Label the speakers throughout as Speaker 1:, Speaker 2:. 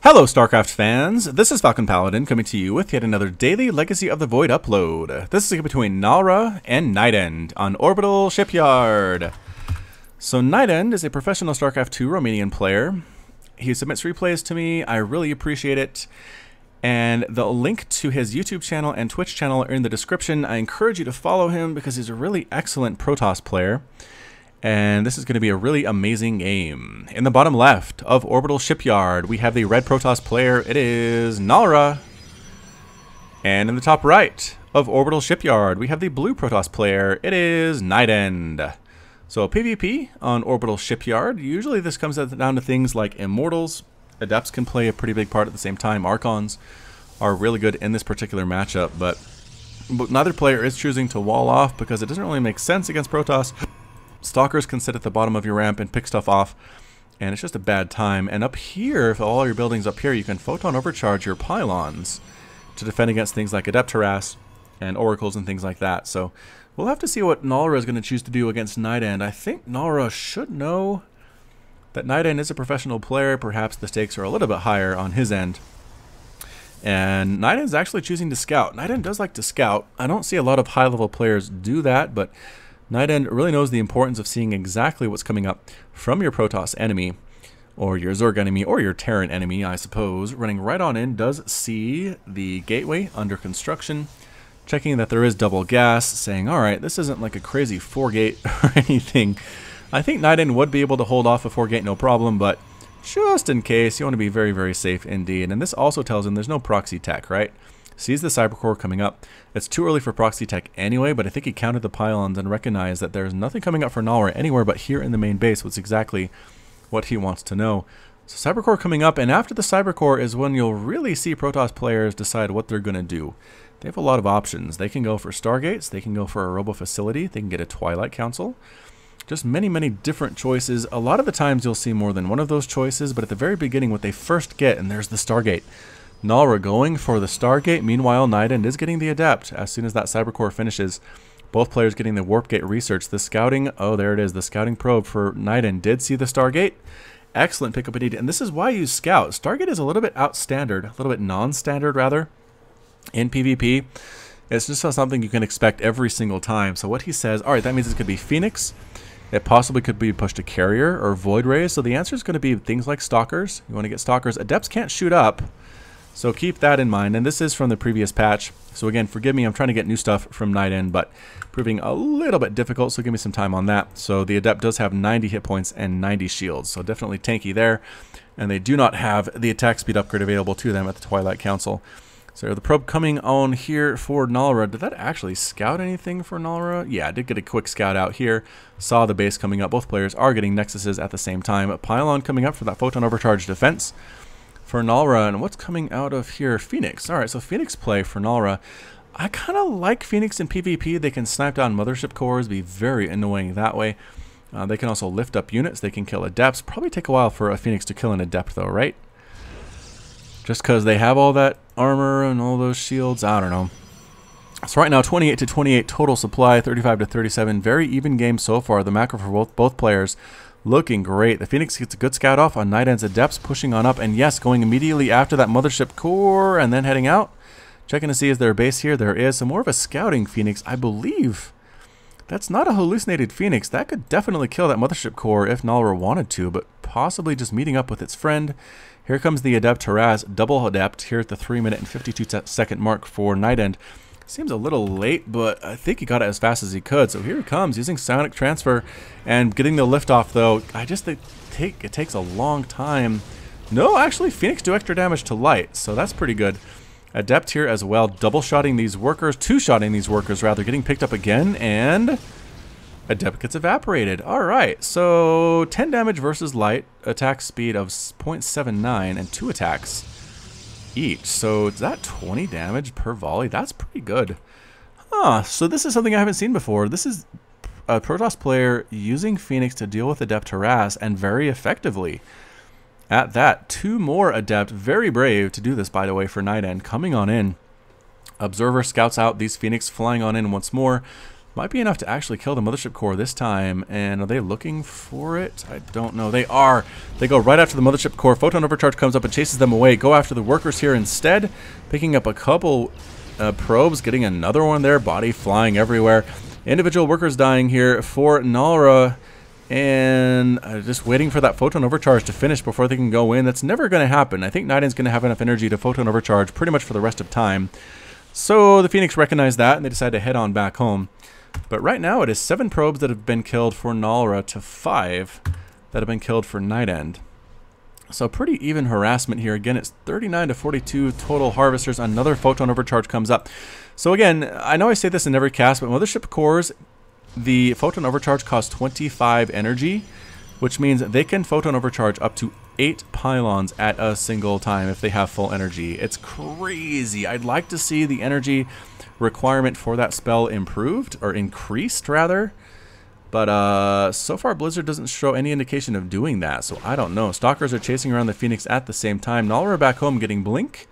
Speaker 1: Hello StarCraft fans, this is Falcon Paladin coming to you with yet another daily Legacy of the Void upload. This is between NarlA and NightEnD on Orbital Shipyard. So NightEnD is a professional StarCraft 2 Romanian player. He submits replays to me, I really appreciate it. And the link to his YouTube channel and Twitch channel are in the description. I encourage you to follow him because he's a really excellent Protoss player. And this is going to be a really amazing game. In the bottom left of Orbital Shipyard, we have the red Protoss player. It is NarlA. And in the top right of Orbital Shipyard, we have the blue Protoss player. It is NightEnD. So PvP on Orbital Shipyard. Usually this comes down to things like Immortals. Adepts can play a pretty big part at the same time. Archons are really good in this particular matchup. But neither player is choosing to wall off because it doesn't really make sense against Protoss. Stalkers can sit at the bottom of your ramp and pick stuff off, and it's just a bad time. And up here, if all your buildings up here, you can photon overcharge your pylons to defend against things like Adept Harass and Oracles and things like that. So we'll have to see what NarlA is going to choose to do against NightEnD. I think NarlA should know that NightEnD is a professional player. Perhaps the stakes are a little bit higher on his end. And NightEnD is actually choosing to scout. NightEnD does like to scout. I don't see a lot of high-level players do that, but NightEnD really knows the importance of seeing exactly what's coming up from your Protoss enemy, or your Zerg enemy, or your Terran enemy, I suppose. Running right on in, does see the gateway under construction, checking that there is double gas, saying, alright, this isn't like a crazy 4-gate or anything. I think NightEnD would be able to hold off a 4-gate no problem, but just in case, you want to be very, very safe indeed. And this also tells him there's no proxy tech, right? Sees the Cybercore coming up. It's too early for proxy tech anyway, but I think he counted the pylons and recognized that there's nothing coming up for NarlA anywhere but here in the main base, which is exactly what he wants to know. So Cybercore coming up, and after the Cybercore is when you'll really see Protoss players decide what they're going to do. They have a lot of options. They can go for Stargates, they can go for a Robo Facility, they can get a Twilight Council. Just many, many different choices. A lot of the times you'll see more than one of those choices, but at the very beginning what they first get, and there's the Stargate. NarlA going for the Stargate. Meanwhile, NightEnD is getting the Adept. As soon as that Cybercore finishes, both players getting the Warp Gate research. The scouting, oh, there it is. The scouting probe for NightEnD did see the Stargate. Excellent pickup indeed. And this is why you scout. Stargate is a little bit outstandard, a little bit non-standard rather, in PvP. It's just not something you can expect every single time. So what he says, all right, that means it could be Phoenix. It possibly could be pushed to Carrier or Void Rays. So the answer is going to be things like Stalkers. You want to get Stalkers. Adepts can't shoot up. So keep that in mind, and this is from the previous patch. So again, forgive me, I'm trying to get new stuff from NightEnD, but proving a little bit difficult, so give me some time on that. So the Adept does have 90 hit points and 90 shields, so definitely tanky there. And they do not have the attack speed upgrade available to them at the Twilight Council. So the probe coming on here for NarlA. Did that actually scout anything for NarlA? Yeah, I did get a quick scout out here. Saw the base coming up. Both players are getting Nexuses at the same time. A Pylon coming up for that Photon Overcharge defense for NarlA. And what's coming out of here? Phoenix. Alright, so Phoenix play for NarlA. I kind of like Phoenix in PvP. They can snipe down Mothership cores, be very annoying that way. They can also lift up units. They can kill Adepts. Probably take a while for a Phoenix to kill an Adept though, right? Just because they have all that armor and all those shields. I don't know. So right now, 28 to 28 total supply, 35 to 37. Very even game so far. The macro for both players looking great. The Phoenix gets a good scout off on NightEnd's Adepts, pushing on up, and yes, going immediately after that Mothership core, and then heading out. Checking to see is there a base here. There is some more of a scouting Phoenix, I believe. That's not a hallucinated Phoenix. That could definitely kill that Mothership core if NarlA wanted to, but possibly just meeting up with its friend. Here comes the Adept Harass, double Adept, here at the 3-minute and 52-second mark for NightEnD. Seems a little late, but I think he got it as fast as he could. So here he comes, using Psionic Transfer and getting the liftoff, though. I just think it takes a long time. No, actually, Phoenix do extra damage to light, so that's pretty good. Adept here as well, double-shotting these workers, two-shotting these workers, rather, getting picked up again, and Adept gets evaporated. Alright, so 10 damage versus light, attack speed of 0.79, and 2 attacks each. So is that 20 damage per volley? That's pretty good. So this is something I haven't seen before. This is a Protoss player using Phoenix to deal with Adept Harass, and very effectively. At that, 2 more Adept, very brave to do this, by the way, for NightEnD, coming on in. Observer scouts out these Phoenix, flying on in once more. Might be enough to actually kill the Mothership Core this time. And are they looking for it? I don't know. They are. They go right after the Mothership Core. Photon Overcharge comes up and chases them away. Go after the workers here instead. Picking up a couple probes. Getting another one there. Body flying everywhere. Individual workers dying here for NarlA. And just waiting for that Photon Overcharge to finish before they can go in. That's never going to happen. I think NightEnd's going to have enough energy to Photon Overcharge pretty much for the rest of time. So the Phoenix recognized that and they decide to head on back home. But right now it is 7 probes that have been killed for NarlA to 5 that have been killed for NightEnd. So pretty even harassment here. Again, it's 39 to 42 total harvesters. Another Photon Overcharge comes up. So again, I know I say this in every cast, but Mothership Cores, the Photon Overcharge costs 25 energy, which means they can Photon Overcharge up to 8 pylons at a single time if they have full energy. It's crazy. I'd like to see the energy requirement for that spell improved, or increased rather, but so far Blizzard doesn't show any indication of doing that, so I don't know. Stalkers are chasing around the Phoenix at the same time. NarlA back home getting Blink.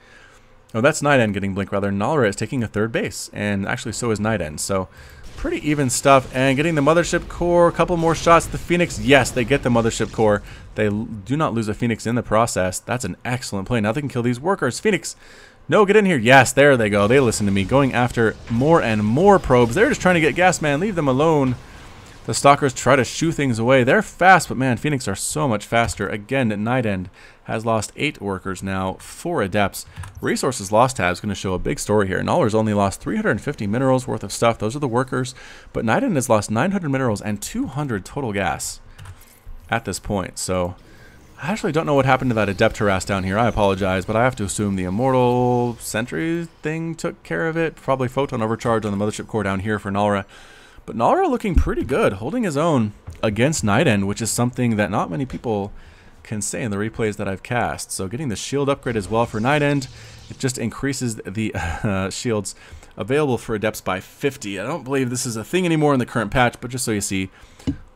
Speaker 1: Oh, that's NightEnd getting Blink rather. NarlA is taking a 3rd base, and actually so is NightEnd, so pretty even stuff. And getting the Mothership Core, a couple more shots. The Phoenix, yes, they get the Mothership Core. They do not lose a Phoenix in the process. That's an excellent play. Now they can kill these workers. Phoenix, no, get in here. Yes, there they go. They listen to me. Going after more and more probes. They're just trying to get gas, man. Leave them alone. The Stalkers try to shoo things away. They're fast, but man, Phoenix are so much faster. Again, NightEnd has lost 8 workers now, 4 Adepts. Resources lost tab is going to show a big story here. NarlA's only lost 350 minerals worth of stuff. Those are the workers. But NightEnd has lost 900 minerals and 200 total gas at this point. So I actually don't know what happened to that Adept harass down here. I apologize, but I have to assume the Immortal Sentry thing took care of it. Probably Photon Overcharge on the Mothership Core down here for NarlA. But NarlA looking pretty good, holding his own against NightEnd, which is something that not many people can say in the replays that I've cast. So getting the shield upgrade as well for NightEnd, it just increases the shields available for Adepts by 50. I don't believe this is a thing anymore in the current patch, but just so you see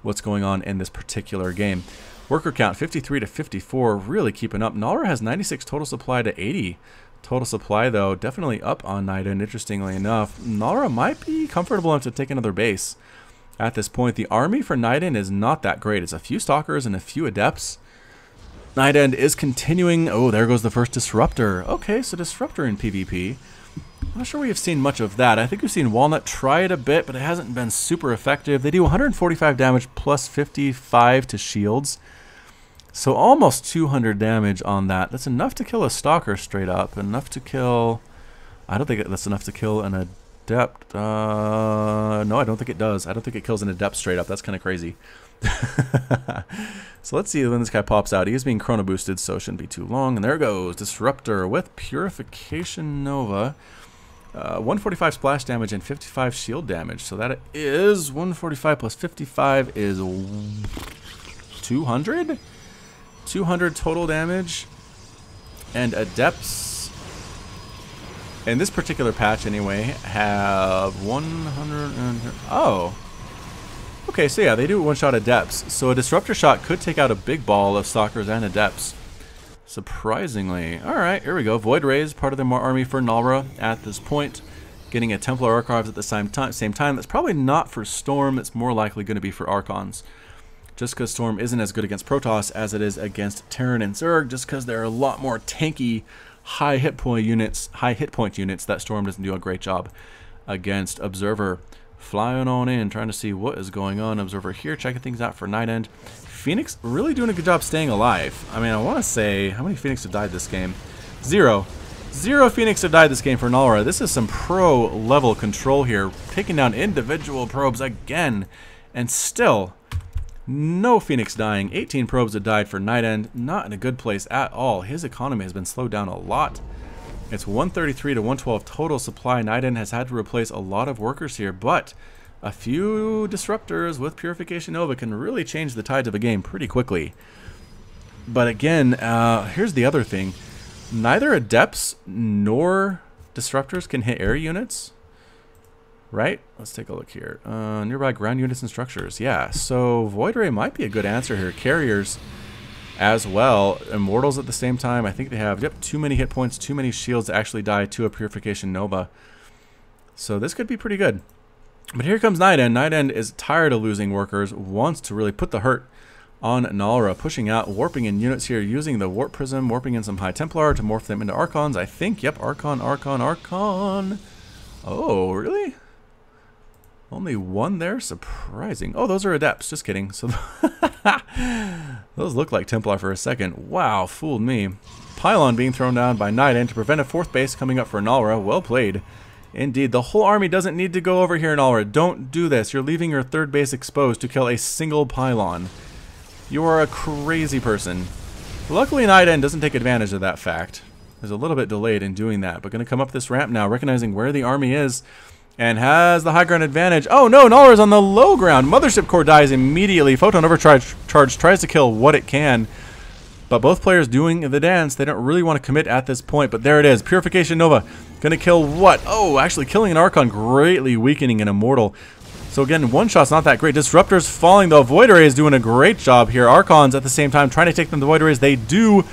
Speaker 1: what's going on in this particular game. Worker count 53 to 54, really keeping up. NarlA has 96 total supply to 80 total supply, though. Definitely up on NightEnd, interestingly enough. NarlA might be comfortable enough to take another base at this point. The army for NightEnd is not that great. It's a few Stalkers and a few Adepts. NightEnd is continuing. Oh, there goes the first Disruptor. Okay, so Disruptor in PvP. I'm not sure we have seen much of that. I think we've seen Walnut try it a bit, but it hasn't been super effective. They do 145 damage plus 55 to shields. So almost 200 damage on that. That's enough to kill a Stalker straight up. Enough to kill... I don't think that's enough to kill an Adept. No, I don't think it does. I don't think it kills an Adept straight up. That's kind of crazy. So let's see when this guy pops out. He is being chrono boosted, so it shouldn't be too long. And there goes Disruptor with Purification Nova. 145 splash damage and 55 shield damage. So that is 145 plus 55 is 200? 200 total damage. And Adepts, in this particular patch anyway, have 100... Oh. Okay, so yeah, they do one-shot Adepts. So a Disruptor shot could take out a big ball of Stalkers and Adepts. Surprisingly. Alright, here we go. Void Rays, part of the army for NarlA at this point. Getting a Templar Archives at the same time. That's probably not for Storm. It's more likely going to be for Archons. Just because Storm isn't as good against Protoss as it is against Terran and Zerg. Just because there are a lot more tanky, high hit point units that Storm doesn't do a great job against. Observer flying on in, trying to see what is going on. Observer here, checking things out for NightEnd. Phoenix really doing a good job staying alive. I mean, I want to say, how many Phoenix have died this game? 0. 0 Phoenix have died this game for NarlA. This is some pro level control here, taking down individual probes again, and still no Phoenix dying. 18 probes have died for NightEnd. Not in a good place at all. His economy has been slowed down a lot. It's 133 to 112 total supply. NightEnd has had to replace a lot of workers here, but a few Disruptors with Purification Nova can really change the tides of a game pretty quickly. But again, here's the other thing. Neither Adepts nor Disruptors can hit air units. Right? Let's take a look here. Nearby ground units and structures. Yeah, so Void Ray might be a good answer here. Carriers as well. Immortals at the same time. I think they have, yep, too many hit points, too many shields to actually die to a Purification Nova. So this could be pretty good. But here comes NightEnD. NightEnD is tired of losing workers, wants to really put the hurt on NarlA, pushing out, warping in units here, using the Warp Prism, warping in some High Templar to morph them into Archons, I think. Yep, Archon, Archon, Archon. Oh, really? Only one there? Surprising. Oh, those are Adepts. Just kidding. So those look like Templar for a second. Wow, fooled me. Pylon being thrown down by NightEnD to prevent a 4th base coming up for NarlA. Well played. Indeed, the whole army doesn't need to go over here, NarlA. Don't do this. You're leaving your 3rd base exposed to kill a single pylon. You are a crazy person. Luckily, NightEnD doesn't take advantage of that fact. Is a little bit delayed in doing that, but going to come up this ramp now, recognizing where the army is, and has the high ground advantage. Oh no, NarlA is on the low ground. Mothership Core dies immediately. Photon Overcharge tries to kill what it can, but both players doing the dance. They don't really want to commit at this point, but there it is. Purification Nova going to kill what? Oh, actually killing an Archon, greatly weakening an Immortal. So again, one shot's not that great. Disruptor's falling though. Void Array is doing a great job here. Archons at the same time trying to take them to Void Arrays. They do.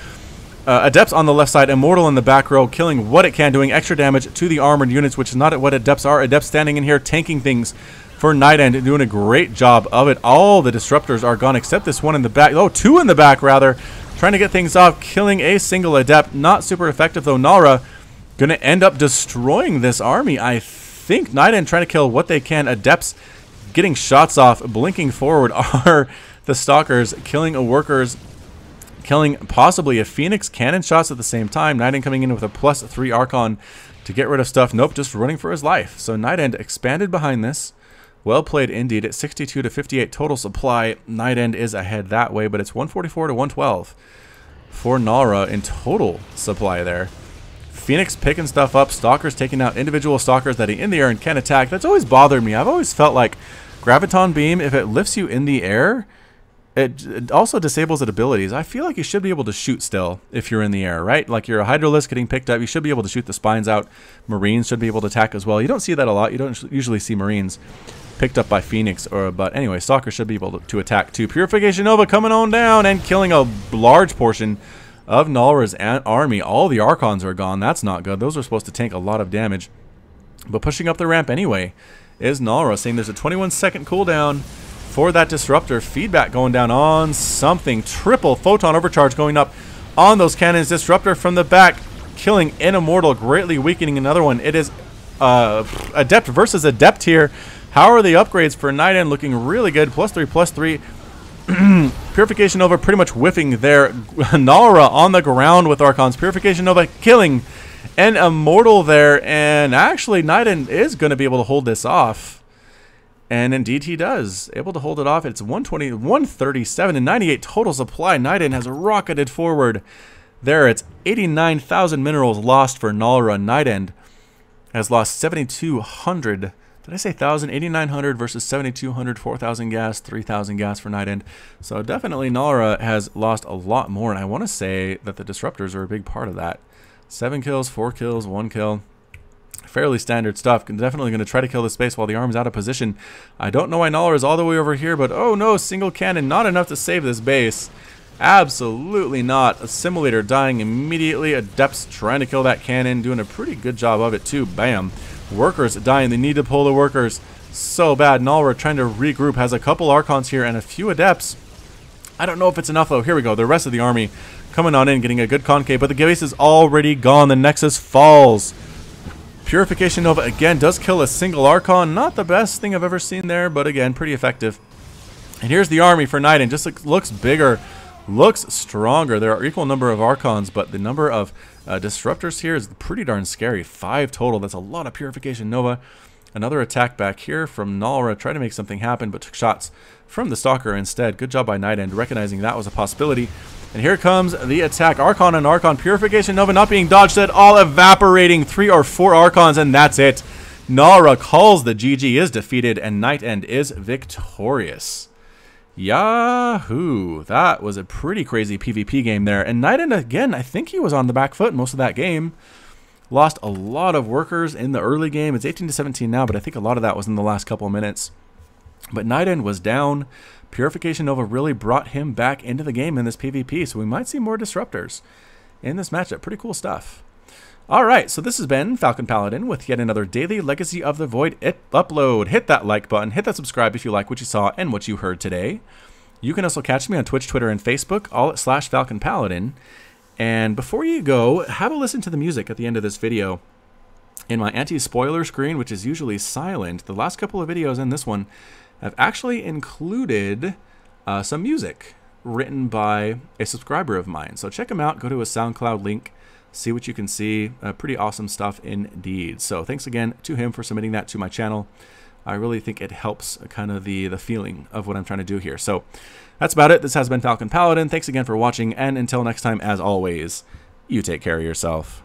Speaker 1: Adepts on the left side, Immortal in the back row, killing what it can, doing extra damage to the armored units, which is not what Adepts are. Adepts standing in here, tanking things for NightEnD, doing a great job of it. All the Disruptors are gone, except this one in the back. Oh, 2 in the back, rather. Trying to get things off, killing a single Adept. Not super effective, though. NarlA going to end up destroying this army. I think NightEnD trying to kill what they can. Adepts getting shots off, blinking forward are the Stalkers, killing workers, killing possibly a Phoenix, cannon shots at the same time. NightEnD coming in with a +3 Archon to get rid of stuff. Nope, just running for his life. So NightEnD expanded behind this. Well played indeed. At 62 to 58 total supply, NightEnD is ahead that way, but it's 144 to 112 for NarlA in total supply there. Phoenix picking stuff up, Stalkers taking out individual Stalkers that are in the air and can attack. That's always bothered me. I've always felt like Graviton Beam, if it lifts you in the air, it also disables its abilities. I feel like you should be able to shoot still if you're in the air, right? Like you're a Hydralisk getting picked up, you should be able to shoot the spines out. Marines should be able to attack as well. You don't see that a lot. You don't usually see Marines picked up by Phoenix, but anyway, Stalkers should be able to attack too. Purification Nova coming on down and killing a large portion of NarlA's army. All the Archons are gone. That's not good. Those are supposed to tank a lot of damage. But pushing up the ramp anyway is NarlA, saying there's a 21-second cooldown for that Disruptor. Feedback going down on something. Triple Photon Overcharge going up on those cannons. Disruptor from the back, killing an Immortal, greatly weakening another one. It is Adept versus Adept here. How are the upgrades for NightEnD looking really good? +3, +3. Purification Nova pretty much whiffing there. NarlA on the ground with Archons. Purification Nova killing an Immortal there. And actually, NightEnD is going to be able to hold this off. And indeed he does. Able to hold it off. It's 120, 137, and 98 total supply. NightEnD has rocketed forward. There, it's 89,000 minerals lost for NarlA. NightEnD has lost 7,200. Did I say 1,000? 8,900 versus 7,200, 4,000 gas, 3,000 gas for NightEnD. So definitely NarlA has lost a lot more, and I want to say that the Disruptors are a big part of that. 7 kills, 4 kills, 1 kill. Fairly standard stuff. Definitely going to try to kill this base while the arm's out of position. I don't know why NarlA is all the way over here, but oh no, single cannon, not enough to save this base. Absolutely not. Assimilator dying immediately. Adepts trying to kill that cannon, doing a pretty good job of it too. Bam. Workers dying. They need to pull the workers so bad. NarlA trying to regroup. Has a couple Archons here and a few Adepts. I don't know if it's enough though. Here we go. The rest of the army coming on in, getting a good concave, but the base is already gone. The Nexus falls. Purification Nova again does kill a single Archon. Not the best thing I've ever seen there, but again, pretty effective. And here's the army for NightEnD. Just looks bigger, looks stronger. There are equal number of Archons, but the number of Disruptors here is pretty darn scary. 5 total. That's a lot of Purification Nova. Another attack back here from NarlA. Tried to make something happen, but took shots from the Stalker instead. Good job by NightEnD, recognizing that was a possibility. And here comes the attack. Archon and Archon. Purification Nova not being dodged at all. Evaporating 3 or 4 Archons, and that's it. NarlA calls the GG, is defeated, and NightEnD is victorious. Yahoo! That was a pretty crazy PvP game there. And NightEnD, again, I think he was on the back foot most of that game. Lost a lot of workers in the early game. It's 18 to 17 now, but I think a lot of that was in the last couple of minutes. But NightEnD was down. Purification Nova really brought him back into the game in this PvP, so we might see more Disruptors in this matchup. Pretty cool stuff. All right, so this has been Falcon Paladin with yet another daily Legacy of the Void upload. Hit that like button, hit that subscribe if you like what you saw and what you heard today. You can also catch me on Twitch, Twitter, and Facebook, all at /Falcon Paladin. And before you go, have a listen to the music at the end of this video. In my anti-spoiler screen, which is usually silent, the last couple of videos and this one have actually included some music written by a subscriber of mine. So check him out, go to his SoundCloud link, see what you can see. Pretty awesome stuff indeed. So thanks again to him for submitting that to my channel. I really think it helps kind of the feeling of what I'm trying to do here. So that's about it. This has been Falcon Paladin. Thanks again for watching, and until next time, as always, you take care of yourself.